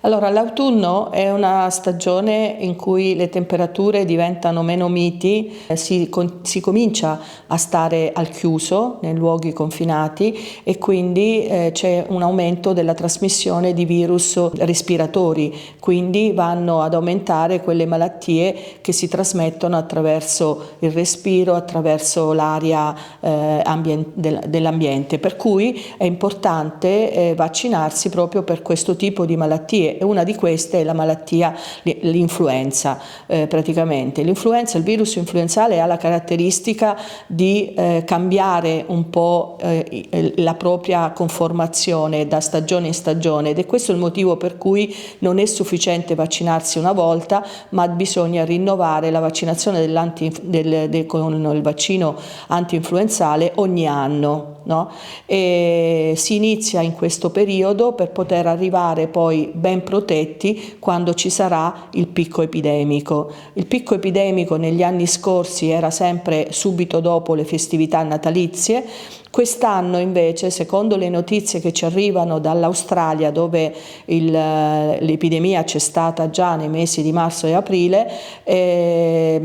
Allora, l'autunno è una stagione in cui le temperature diventano meno miti, si comincia a stare al chiuso nei luoghi confinati e quindi c'è un aumento della trasmissione di virus respiratori, quindi vanno ad aumentare quelle malattie che si trasmettono attraverso il respiro, attraverso l'aria dell'ambiente, per cui è importante vaccinarsi proprio per questo tipo di malattie. E una di queste è la malattia, l'influenza praticamente. L'influenza, il virus influenzale ha la caratteristica di cambiare un po' la propria conformazione da stagione in stagione ed è questo il motivo per cui non è sufficiente vaccinarsi una volta, ma bisogna rinnovare la vaccinazione con il vaccino antinfluenzale ogni anno. No? E si inizia in questo periodo per poter arrivare poi ben protetti quando ci sarà il picco epidemico. Il picco epidemico negli anni scorsi era sempre subito dopo le festività natalizie. Quest'anno invece, secondo le notizie che ci arrivano dall'Australia, dove l'epidemia c'è stata già nei mesi di marzo e aprile, quei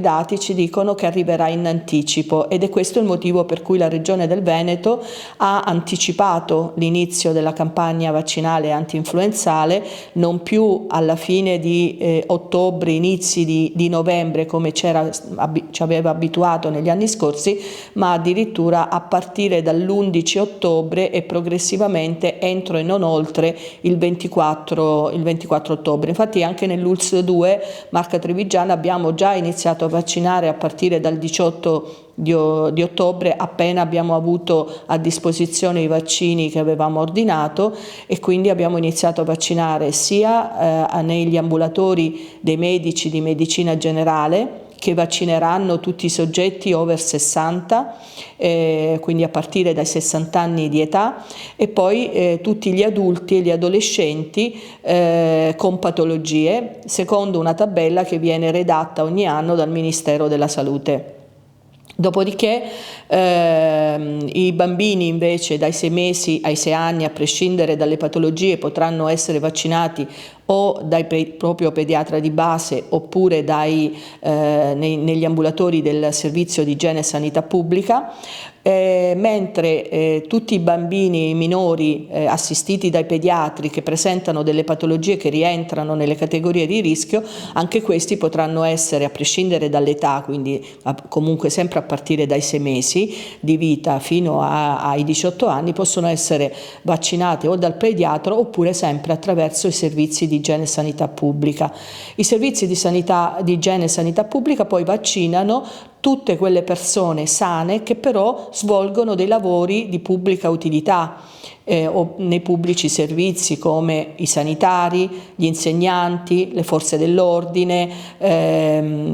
dati ci dicono che arriverà in anticipo ed è questo il motivo per cui la Regione del Veneto ha anticipato l'inizio della campagna vaccinale antinfluenzale, non più alla fine di ottobre, inizi di novembre come ci aveva abituato negli anni scorsi, ma addirittura a partire dall'11 ottobre e progressivamente entro e non oltre il 24 ottobre. Infatti anche nell'ULSS 2 Marca Trevigiana abbiamo già iniziato a vaccinare a partire dal 18 di ottobre, appena abbiamo avuto a disposizione i vaccini che avevamo ordinato, e quindi abbiamo iniziato a vaccinare sia negli ambulatori dei medici di medicina generale, che vaccineranno tutti i soggetti over 60, quindi a partire dai 60 anni di età, e poi tutti gli adulti e gli adolescenti con patologie, secondo una tabella che viene redatta ogni anno dal Ministero della Salute. Dopodiché i bambini invece dai 6 mesi ai 6 anni, a prescindere dalle patologie, potranno essere vaccinati o dai proprio pediatra di base oppure negli ambulatori del servizio di igiene e sanità pubblica, mentre tutti i bambini minori assistiti dai pediatri che presentano delle patologie che rientrano nelle categorie di rischio, anche questi potranno essere, a prescindere dall'età, quindi comunque sempre a partire dai 6 mesi di vita fino ai 18 anni, possono essere vaccinati o dal pediatra oppure sempre attraverso i servizi di igiene e sanità pubblica. I servizi di igiene e sanità pubblica poi vaccinano tutte quelle persone sane che però svolgono dei lavori di pubblica utilità o nei pubblici servizi, come i sanitari, gli insegnanti, le forze dell'ordine,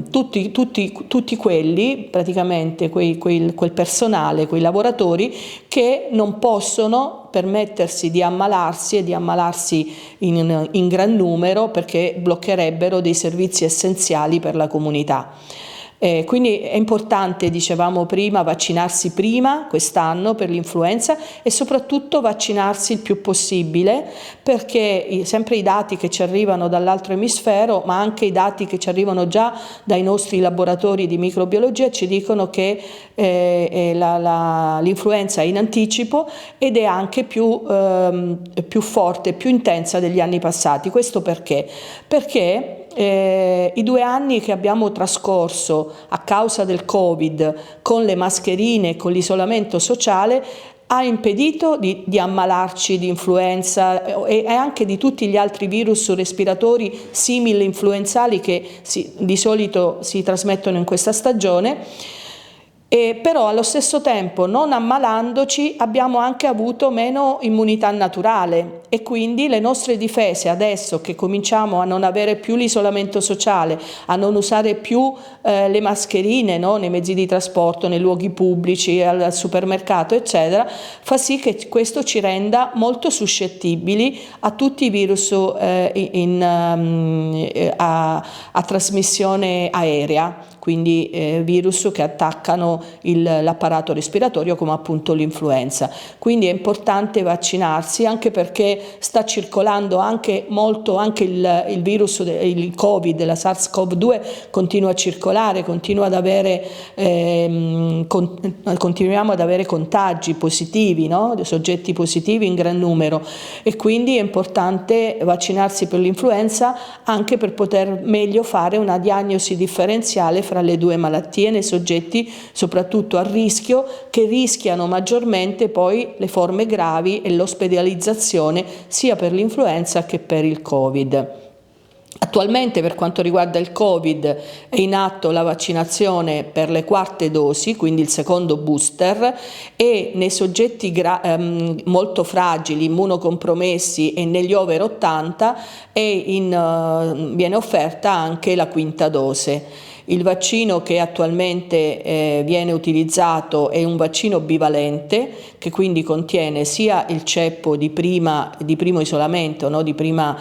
tutti quelli, praticamente quel personale, quei lavoratori che non possono permettersi di ammalarsi e di ammalarsi in gran numero, perché bloccherebbero dei servizi essenziali per la comunità. Quindi è importante, dicevamo prima, vaccinarsi prima quest'anno per l'influenza e soprattutto vaccinarsi il più possibile, perché sempre i dati che ci arrivano dall'altro emisfero, ma anche i dati che ci arrivano già dai nostri laboratori di microbiologia, ci dicono che l'influenza è in anticipo ed è anche più forte, più intensa degli anni passati. Questo perché? Perché i 2 anni che abbiamo trascorso a causa del Covid con le mascherine e con l'isolamento sociale ha impedito di ammalarci di influenza e anche di tutti gli altri virus respiratori simili influenzali che di solito si trasmettono in questa stagione. Però allo stesso tempo, non ammalandoci, abbiamo anche avuto meno immunità naturale e quindi le nostre difese, adesso che cominciamo a non avere più l'isolamento sociale, a non usare più le mascherine, no? Nei mezzi di trasporto, nei luoghi pubblici, al supermercato eccetera, fa sì che questo ci renda molto suscettibili a tutti i virus a trasmissione aerea. quindi virus che attaccano l'apparato respiratorio come appunto l'influenza. Quindi è importante vaccinarsi, anche perché sta circolando anche molto il virus, il Covid, la SARS-CoV-2 continua a circolare, continuiamo ad avere contagi positivi, no? Soggetti positivi in gran numero, e quindi è importante vaccinarsi per l'influenza anche per poter meglio fare una diagnosi differenziale fra le due malattie nei soggetti soprattutto a rischio, che rischiano maggiormente poi le forme gravi e l'ospedalizzazione sia per l'influenza che per il Covid. Attualmente, per quanto riguarda il Covid, è in atto la vaccinazione per le quarte dosi, quindi il secondo booster, e nei soggetti molto fragili, immunocompromessi e negli over 80 viene offerta anche la quinta dose. Il vaccino che attualmente viene utilizzato è un vaccino bivalente, che quindi contiene sia il ceppo di primo isolamento, no? Di prima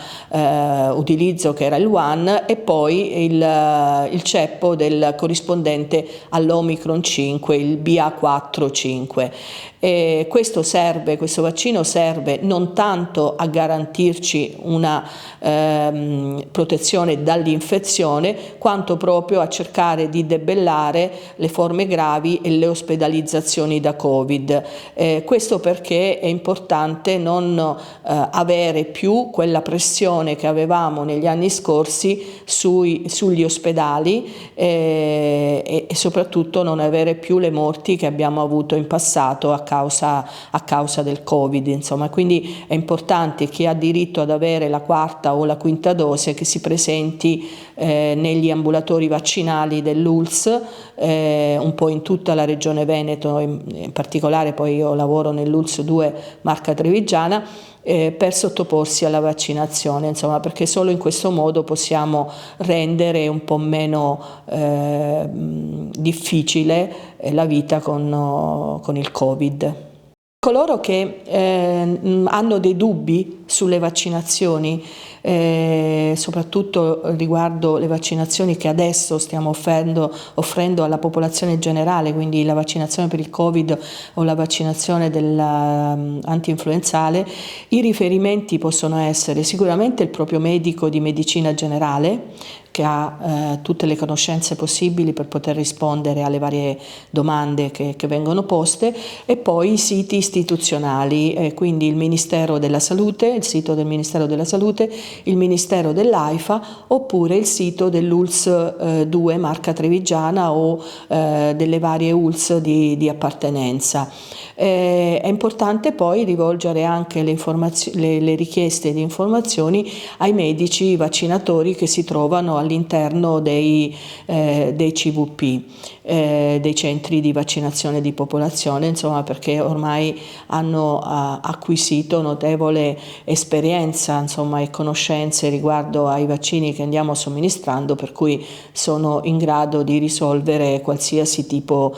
utilizzo, che era il One, e poi il ceppo del corrispondente all'Omicron 5, il BA4-5. Questo vaccino serve non tanto a garantirci una protezione dall'infezione, quanto proprio a cercare di debellare le forme gravi e le ospedalizzazioni da Covid. Questo perché è importante non avere più quella pressione che avevamo negli anni scorsi sugli ospedali, e soprattutto non avere più le morti che abbiamo avuto in passato a causa del Covid, insomma. Quindi è importante chi ha diritto ad avere la quarta o la quinta dose che si presenti negli ambulatori vaccinali dell'ULSS, un po' in tutta la regione Veneto, in particolare poi io lavoro nell'ULSS 2 Marca Trevigiana, per sottoporsi alla vaccinazione, insomma, perché solo in questo modo possiamo rendere un po' meno difficile la vita con il Covid. Coloro che hanno dei dubbi sulle vaccinazioni, soprattutto riguardo le vaccinazioni che adesso stiamo offrendo alla popolazione generale, quindi la vaccinazione per il Covid o la vaccinazione antinfluenzale, i riferimenti possono essere sicuramente il proprio medico di medicina generale, che ha tutte le conoscenze possibili per poter rispondere alle varie domande che vengono poste, e poi i siti istituzionali, quindi il Ministero della Salute, il sito del Ministero della Salute, il Ministero dell'AIFA, oppure il sito dell'ULSS 2 Marca Trevigiana o delle varie ULSS di appartenenza. È importante poi rivolgere anche le richieste di informazioni ai medici vaccinatori che si trovano all'interno dei CVP, dei centri di vaccinazione di popolazione, insomma, perché ormai hanno acquisito notevole esperienza, insomma, e conoscenze riguardo ai vaccini che andiamo somministrando, per cui sono in grado di risolvere qualsiasi tipo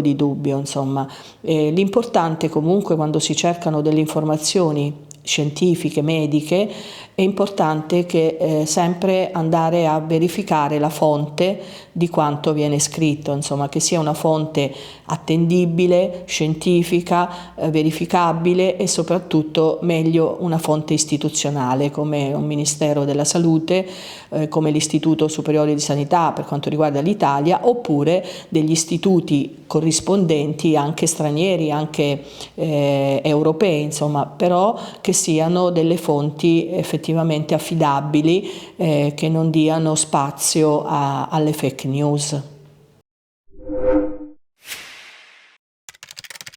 di dubbio, insomma. L'importante comunque, quando si cercano delle informazioni scientifiche, mediche, è importante che sempre andare a verificare la fonte di quanto viene scritto, insomma, che sia una fonte attendibile, scientifica, verificabile, e soprattutto meglio una fonte istituzionale come un Ministero della Salute, come l'Istituto Superiore di Sanità per quanto riguarda l'Italia, oppure degli istituti corrispondenti anche stranieri, anche europei, insomma, però che siano delle fonti effettivamente affidabili, che non diano spazio alle fake news.